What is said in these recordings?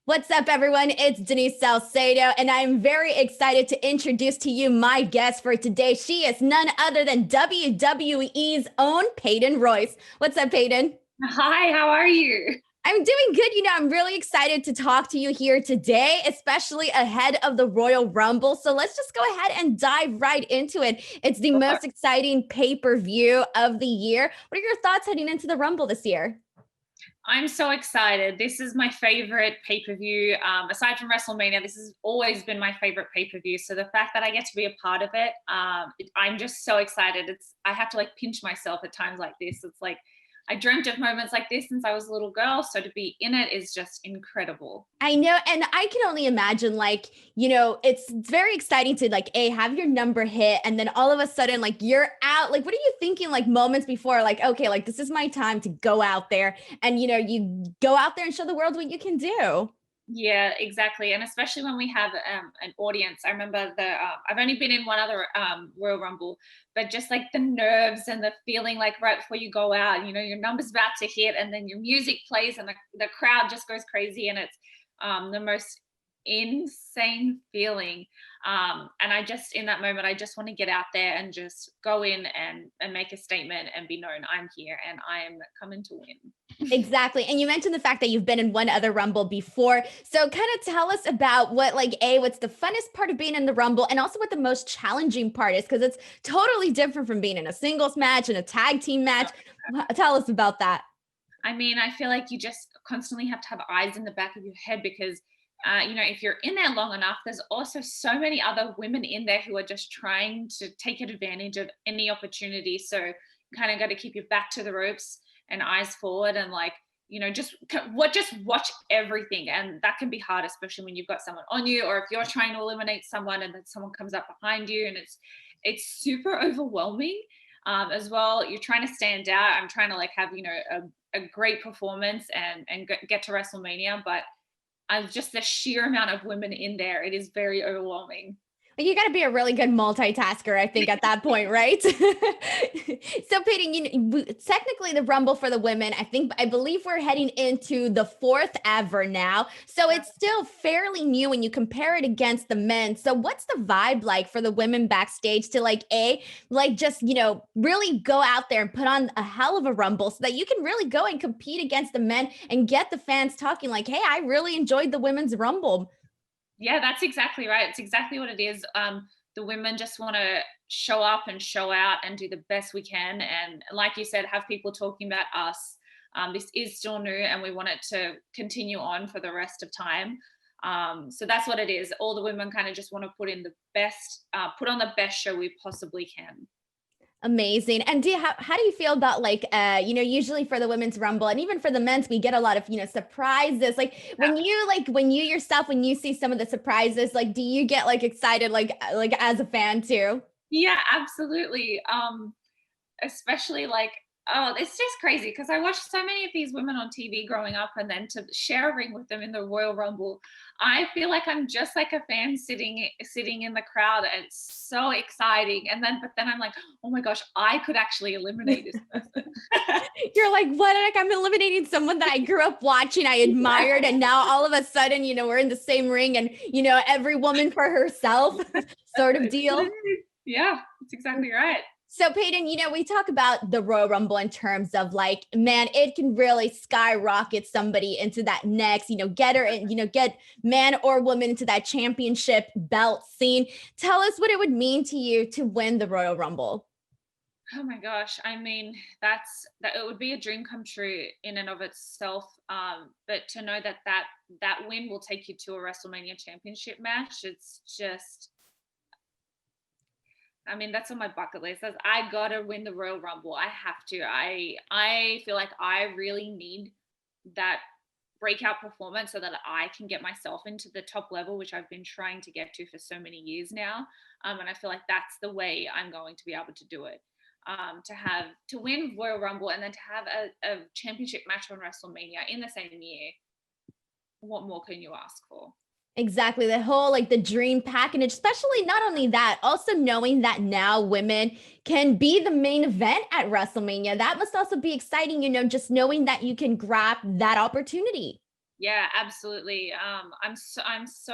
What's up, everyone? It's Denise Salcedo, and I'm very excited to introduce to you my guest for today. She is none other than WWE's own Peyton Royce. What's up, Peyton? Hi, how are you? I'm doing good. I'm really excited to talk to you here today, especially ahead of the Royal Rumble. So let's just go ahead and dive right into it. It's the most exciting pay-per-view of the year. What are your thoughts heading into the Rumble this year? I'm so excited. This is my favorite pay-per-view. Aside from WrestleMania, this has always been my favorite pay-per-view. So the fact that I get to be a part of it, I'm just so excited. I have to like pinch myself at times like this. It's like I dreamt of moments like this since I was a little girl. So to be in it is just incredible. I know. And I can only imagine, it's very exciting to have your number hit. And then all of a sudden, you're out. Like, what are you thinking, moments before, okay, this is my time to go out there and, you go out there and show the world what you can do. Yeah, exactly. And especially when we have an audience. I remember I've only been in one other Royal Rumble, but just like the nerves and the feeling like right before you go out, your number's about to hit and then your music plays and the crowd just goes crazy and it's the most insane feeling. And in that moment, I just want to get out there and just go in and make a statement and be known I'm here and I'm coming to win. Exactly. And you mentioned the fact that you've been in one other Rumble before. So kind of tell us about what's the funnest part of being in the Rumble and also what the most challenging part is, because it's totally different from being in a singles match and a tag team match. Tell us about that. I mean, I feel like you just constantly have to have eyes in the back of your head because if you're in there long enough, there's also so many other women in there who are just trying to take advantage of any opportunity. So you kind of got to keep your back to the ropes and eyes forward and just watch everything. And that can be hard, especially when you've got someone on you or if you're trying to eliminate someone and then someone comes up behind you and it's super overwhelming. As well, you're trying to stand out. I'm trying to have a great performance and get to WrestleMania, but just the sheer amount of women in there, it is very overwhelming. You got to be a really good multitasker, I think, at that point, right? So, Peyton, technically the Rumble for the women, I believe we're heading into the fourth ever now. So it's still fairly new when you compare it against the men. So what's the vibe like for the women backstage to really go out there and put on a hell of a Rumble so that you can really go and compete against the men and get the fans talking like, hey, I really enjoyed the women's Rumble. Yeah, that's exactly right. It's exactly what it is. The women just want to show up and show out and do the best we can. And like you said, have people talking about us. This is still new and we want it to continue on for the rest of time. So that's what it is. All the women kind of just want to put on the best show we possibly can. Amazing. And how do you feel about usually for the women's Rumble and even for the men's, we get a lot of, surprises. When you yourself, when you see some of the surprises, do you get excited, as a fan too? Yeah, absolutely. Especially oh, it's just crazy because I watched so many of these women on TV growing up and then to share a ring with them in the Royal Rumble, I feel like I'm just like a fan sitting in the crowd. And it's so exciting. But then I'm like, oh my gosh, I could actually eliminate this person. You're like, what? I'm eliminating someone that I grew up watching, I admired, and now all of a sudden, we're in the same ring and, every woman for herself sort of deal. Yeah, that's exactly right. So Peyton, we talk about the Royal Rumble in terms of man, it can really skyrocket somebody into that next, get her and, get man or woman into that championship belt scene. Tell us what it would mean to you to win the Royal Rumble. Oh my gosh. I mean, that it would be a dream come true in and of itself. But to know that win will take you to a WrestleMania championship match, it's just, I mean, that's on my bucket list. I gotta win the Royal Rumble. I have to. I feel like I really need that breakout performance so that I can get myself into the top level, which I've been trying to get to for so many years now. And I feel like that's the way I'm going to be able to do it. To win Royal Rumble and then to have a championship match on WrestleMania in the same year. What more can you ask for? Exactly. The whole the dream package, especially not only that, also knowing that now women can be the main event at WrestleMania. That must also be exciting, just knowing that you can grab that opportunity. Yeah, absolutely. I'm so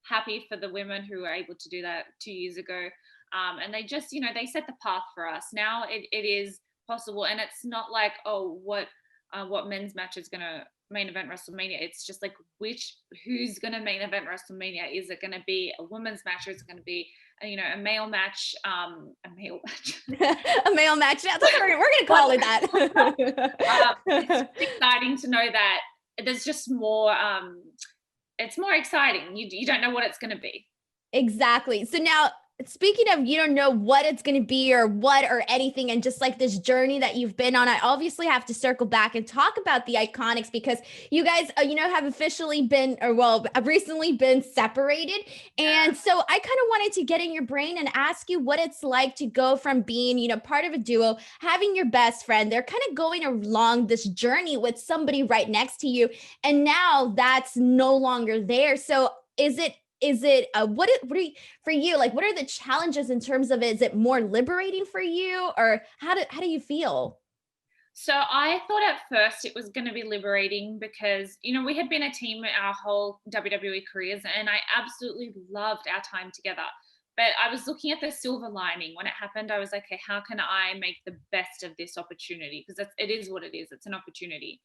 happy for the women who were able to do that 2 years ago. And they just, they set the path for us. Now it is possible, and it's not like, oh, what men's match is gonna main event WrestleMania. It's just like who's gonna main event WrestleMania? Is it gonna be a women's match, or is it gonna be a male match? A male match. A male match. That's what we're gonna call it It's that. exciting to know that there's just more. It's more exciting. You don't know what it's going to be. Exactly. So now, speaking of, you don't know what it's going to be or what or anything, and just like this journey that you've been on, I obviously have to circle back and talk about the IIconics, because you guys, have officially been, or well, have recently been separated. And so I kind of wanted to get in your brain and ask you what it's like to go from being, part of a duo, having your best friend, they're kind of going along this journey with somebody right next to you. And now that's no longer there. So is it for you, like, what are the challenges in terms of, is it more liberating for you, or how do you feel? So I thought at first it was going to be liberating because, we had been a team our whole WWE careers, and I absolutely loved our time together. But I was looking at the silver lining when it happened. I was like, okay, how can I make the best of this opportunity? Because it is what it is. It's an opportunity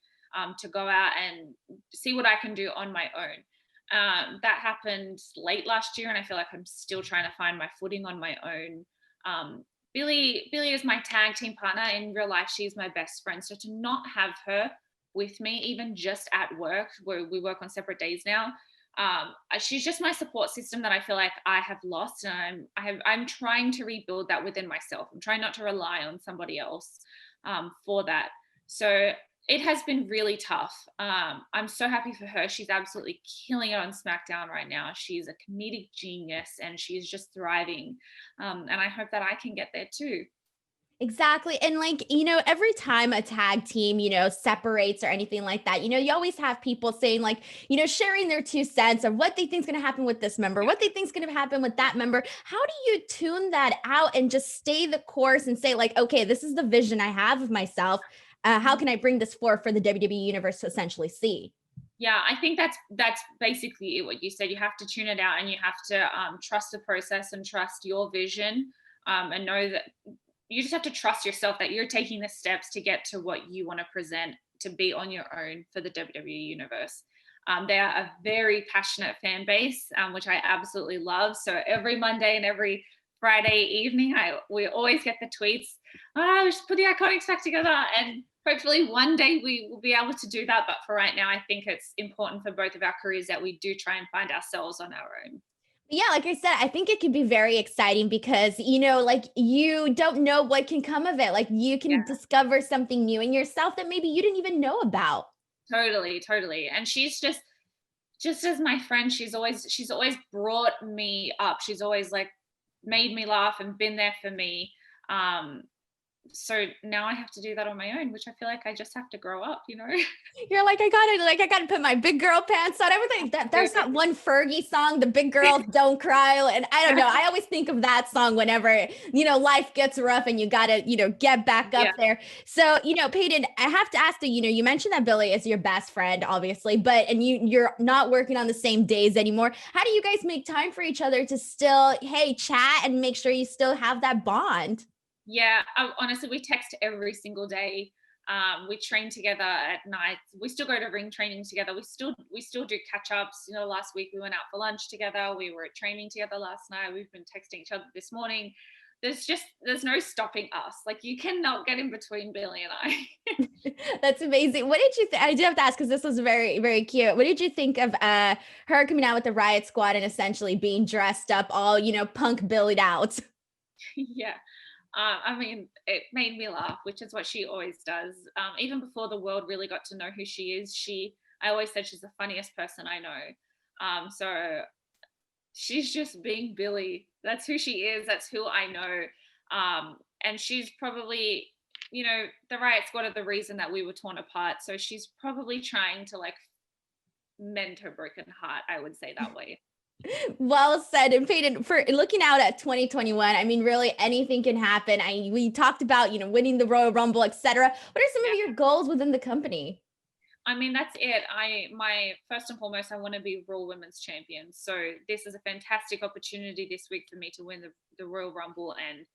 to go out and see what I can do on my own. That happened late last year, and I feel like I'm still trying to find my footing on my own. Billie is my tag team partner. In real life, she's my best friend. So to not have her with me, even just at work, where we work on separate days now, she's just my support system that I feel like I have lost, and I'm trying to rebuild that within myself. I'm trying not to rely on somebody else for that. So it has been really tough. I'm so happy for her. She's absolutely killing it on Smackdown right now. She's a comedic genius, and she's just thriving. And I hope that I can get there too. Exactly. And like, every time a tag team, separates or anything like that, you always have people saying like, sharing their 2 cents of what they think is going to happen with this member, what they think is going to happen with that member. How do you tune that out and just stay the course and say like, okay, this is the vision I have of myself. How can I bring this forth for the WWE universe to essentially see? Yeah, I think that's basically what you said. You have to tune it out, and you have to trust the process and trust your vision, and know that you just have to trust yourself that you're taking the steps to get to what you want to present, to be on your own for the WWE universe. They are a very passionate fan base, which I absolutely love. So every Monday and every Friday evening, we always get the tweets. Oh, we should put the IIconics back together, and hopefully one day we will be able to do that. But for right now, I think it's important for both of our careers that we do try and find ourselves on our own. Yeah, like I said, I think it can be very exciting because, like, you don't know what can come of it. Like, you Yeah, can discover something new in yourself that maybe you didn't even know about. totally, totally. And she's just as my friend, she's always brought me up. She's always like made me laugh and been there for me. Um, so now I have to do that on my own, which I feel like I just have to grow up. You're like, I gotta put my big girl pants on. Everything that there's that one Fergie song, the big girls don't cry. And I don't know. I always think of that song whenever, life gets rough and you gotta, get back up Yeah. there. So, Peyton, I have to ask you, you mentioned that Billie is your best friend, obviously, and you're not working on the same days anymore. How do you guys make time for each other to still, hey, chat and make sure you still have that bond? Yeah, honestly, we text every single day. We train together at night. We still go to ring training together. We still do catch ups. Last week we went out for lunch together. We were training together last night. We've been texting each other this morning. There's no stopping us. Like, you cannot get in between Billie and I. That's amazing. What did you think? I do have to ask because this was very, very cute. What did you think of her coming out with the Riot Squad and essentially being dressed up all, punk Billied out? Yeah. I mean, it made me laugh, which is what she always does. Even before the world really got to know who she is, I always said she's the funniest person I know. So she's just being Billie. That's who she is. That's who I know. And she's probably, the Riot Squad are the reason that we were torn apart. So she's probably trying to like mend her broken heart. I would say that way. Well said. And Peyton, for looking out at 2021, I mean, really anything can happen. We talked about, winning the Royal Rumble, etc. What are some of your goals within the company? I mean, that's it. My first and foremost, I want to be Raw Women's Champion. So this is a fantastic opportunity this week for me to win the Royal Rumble and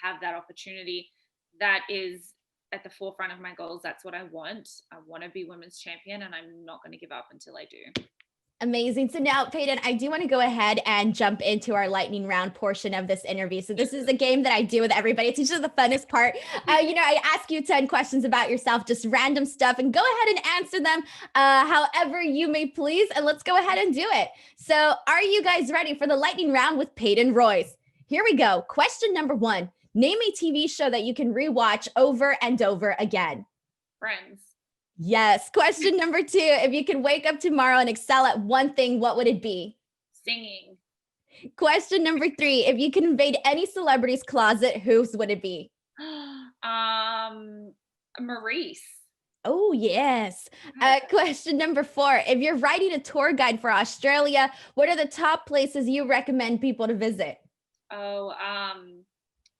have that opportunity. That is at the forefront of my goals. That's what I want. I want to be Women's Champion, and I'm not going to give up until I do. Amazing. So now, Peyton, I do want to go ahead and jump into our lightning round portion of this interview. So this is a game that I do with everybody. It's usually the funnest part. I ask you 10 questions about yourself, just random stuff, and go ahead and answer them however you may please. And let's go ahead and do it. So are you guys ready for the lightning round with Peyton Royce? Here we go. Question number 1. Name a TV show that you can rewatch over and over again. Friends. Yes. Question number 2. If you could wake up tomorrow and excel at one thing, what would it be? Singing. Question number 3. If you could invade any celebrity's closet, whose would it be? Maurice. Oh, yes. Question number 4. If you're writing a tour guide for Australia, what are the top places you recommend people to visit?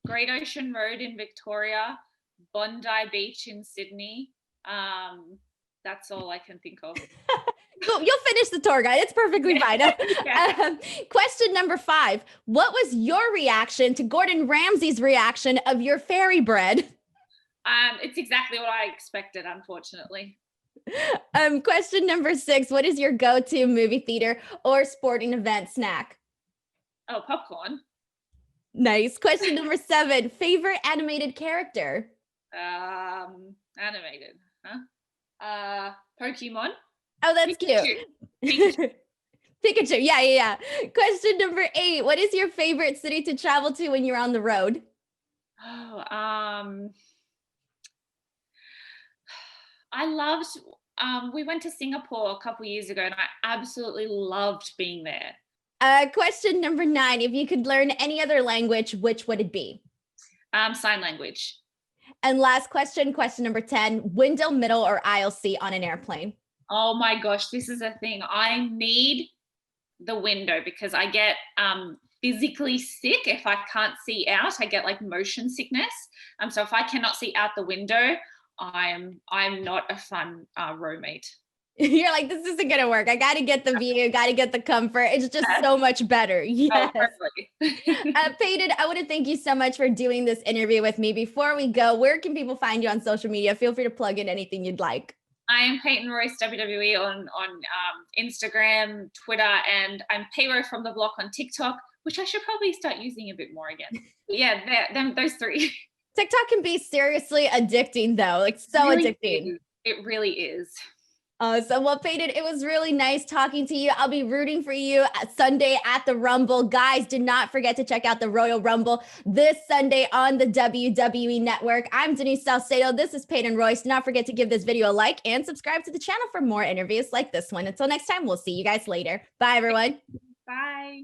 Great Ocean Road in Victoria, Bondi Beach in Sydney. That's all I can think of. Cool. You'll finish the tour guide. It's perfectly fine. Yeah. Question number 5. What was your reaction to Gordon Ramsay's reaction of your fairy bread? It's exactly what I expected, unfortunately. Question number 6. What is your go-to movie theater or sporting event snack? Oh, popcorn. Nice. Question number 7. Favorite animated character? Animated, huh? Pokemon. Oh, that's cute. Pikachu. Yeah. Question number 8. What is your favorite city to travel to when you're on the road? I loved, we went to Singapore a couple years ago and I absolutely loved being there. Question number 9. If you could learn any other language, which would it be? Sign language. And last question number 10. Window, middle, or aisle seat on an airplane? Oh my gosh, this is a thing. I need the window because I get physically sick if I can't see out. I get like motion sickness. So if I cannot see out the window, I'm not a fun roommate. You're like, this isn't going to work. I got to get the view, got to get the comfort. It's just so much better. Yes. Oh, Peyton, I want to thank you so much for doing this interview with me. Before we go, where can people find you on social media? Feel free to plug in anything you'd like. I am Peyton Royce WWE on Instagram, Twitter, and I'm Payro from the Block on TikTok, which I should probably start using a bit more again. Yeah, those 3. TikTok can be seriously addicting though, like so really addicting. It really is. Awesome. Well, Peyton, it was really nice talking to you. I'll be rooting for you Sunday at the Rumble. Guys, do not forget to check out the Royal Rumble this Sunday on the WWE Network. I'm Denise Salcedo. This is Peyton Royce. Do not forget to give this video a like and subscribe to the channel for more interviews like this one. Until next time, we'll see you guys later. Bye, everyone. Bye.